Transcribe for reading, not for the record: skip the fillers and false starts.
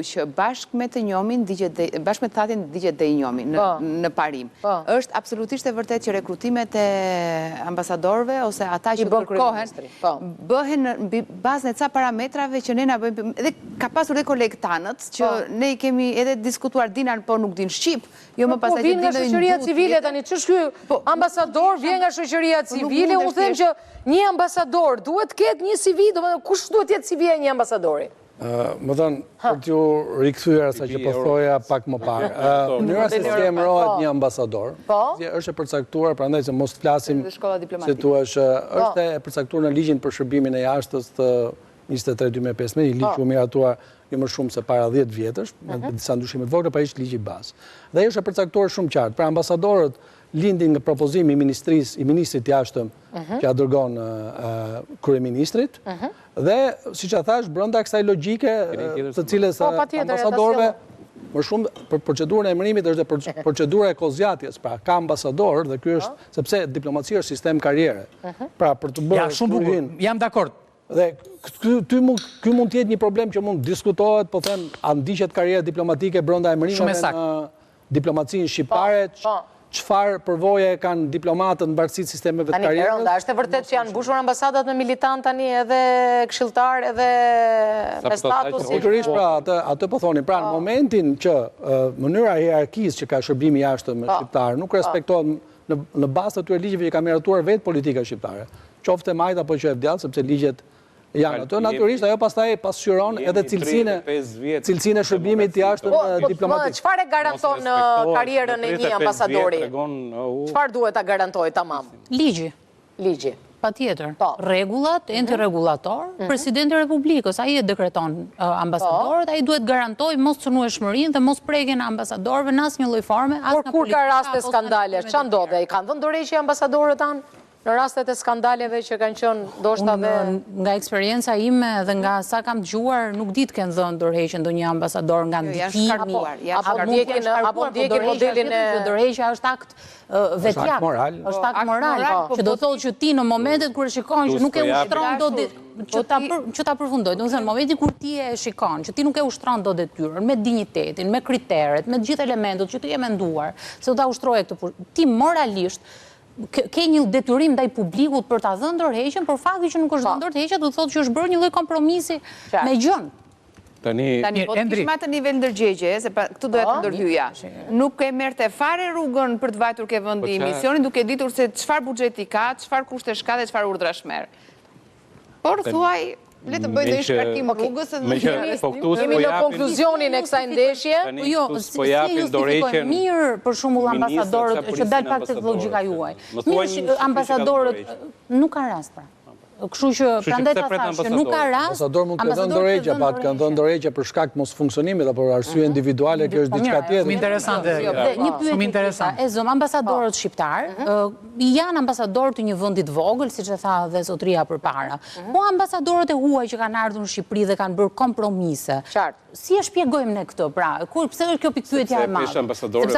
që bashkë me të njomin, bashkë me të thatin digjet dhe i njomin në parim. Është absolutisht e vërtet që rekrutimet e ambasadorve ose ata që kërkohen, bëhen në bazën e ca parametrave që ne na bëjmë, edhe ka pasur dhe kolegë tanët, që ne i kemi edhe diskutuar dinan, po nuk din Shqip, jo më pasaj që vinë nga shoqëria civile, tani që shky ambasador vjen nga shoqëria civile, u them që një ambasador duhet ketë një CV, kush duhet jetë CV e një ambasadori? Më thënë, për t'ju rikëthyra sa që përthoja pak më parë. Mënyra se si emërohet një ambasador, është e përcaktuar, prandaj se mos të flasim se tu është e përcaktuar në ligjin për shërbimin e jashtës të 23-2015, i ligj u miratuar jo më shumë se para 10 vjetësh, me disa ndryshime të vogla, pa ishte ligji bazë. Dhe është e përcaktuar shumë qartë. Pra ambasadorët lindin nga propozimi i ministrit jashtëm që a dërgon kryeministrit, dhe, si që thash, brenda kësaj logjike të cilës ambasadorëve, më shumë për procedurën e emërimit është dhe procedura e kozjatjes, pra ka ambasador dhe ky është, sepse diplomacia është sistem karriere. Pra për të bërë shumë bukur, jam dakord. Dhe ky mund të jetë një problem që mund diskutohet, po them, a ndiqet karriera diplomatike brenda emërimeve në diplomacinë shqiptare, çfarë përvoje kanë diplomatët në bartësi sistemeve të karrierës? Tani, është e vërtet që janë mbushur ambasadat me militant tani edhe këshilltar edhe me status. Sigurisht, pra, atë po thoni, pra në momentin që mënyra e hierarkisë që ka shërbimi jashtëm me shqiptarë nuk respektohet në bazë të tyre ligjeve që ka miratuar vetë politika shqiptare, qoftë e majt apo që e vdellë, sepse ligjet janë ato, natyrisht ajo pastaj pasqyron edhe cilësinë e shërbimit jashtëm diplomatik. Çfarë garanton karrierën e një ambasadori? Çfarë duhet ta garantojë tamam? Ligji. Patjetër. Rregullat, enti rregullator, presidenti i Republikës, ai e dekreton ambasadorët, ai duhet garantojë mos cënueshmërinë dhe mos prekjen e ambasadorëve në asnjë lloj forme, as në kur ka raste skandale, ç'a ndodhe? I kanë dhënë dorëheqje ambasadorët tanë? Në rastet e skandaleve që kanë qenë ndoshta dhe... Nga eksperienca ime dhe nga sa kam dëgjuar, nuk di të kenë dhënë dorëheqje ndonjë ambasador nga ndikimi, apo ndjekin modelin e... Dorëheqja është akt vetjak, është akt moral, që do thotë që ti në momentet kur e shikon që nuk e ushtron dot që ta përfundoj, do të thënë, në momentin kur ti e shikon që ti nuk e ushtron dot detyrën me dinjitetin, me kriteret, me të gjithë elementët që ti e menduar, se do ta ushtroje këtë, ti moralisht ke një detyrim ndaj publikut për ta dhënë dorëheqjen, por fakti që nuk është dhënë dorëheqja do të thotë që është bërë një lloj kompromisi me gjën. Tani, po të kishim atë nivel ndërgjegje, se këtu doja të ndërhyja. Nuk e merrte fare rrugën për të vajtur ke vendi misionin, duke ditur se çfarë buxheti ka, çfarë kushtesh ka dhe çfarë urdhrash merr. Por thuaj, le të bëjë një shkarkim rrugës jemi në konkluzionin e kësaj ndeshje. Jo, si ju justifikojnë mirë për shembull ambasadorët që dal pak tek logjika juaj. Mirë, ambasadorët nuk kanë rast pra. Kështu që prandaj ta thash që nuk ka rast. Ambasador mund të dhënë dorëheqje, pa kanë dhënë dorëheqje për shkak të mos funksionimit apo arsye individuale, kjo është diçka tjetër. Shumë interesante. Shumë interesante. E zëm, ambasadorët shqiptar janë ambasadorë të një vendi të vogël, siç e tha dhe zotria përpara. Po ambasadorët e huaj që kanë ardhur në Shqipëri dhe kanë bërë kompromise. Si e shpjegojmë ne këtë, pra? Pse është kjo pikëthyetja e madhe? Sepse ambasadorët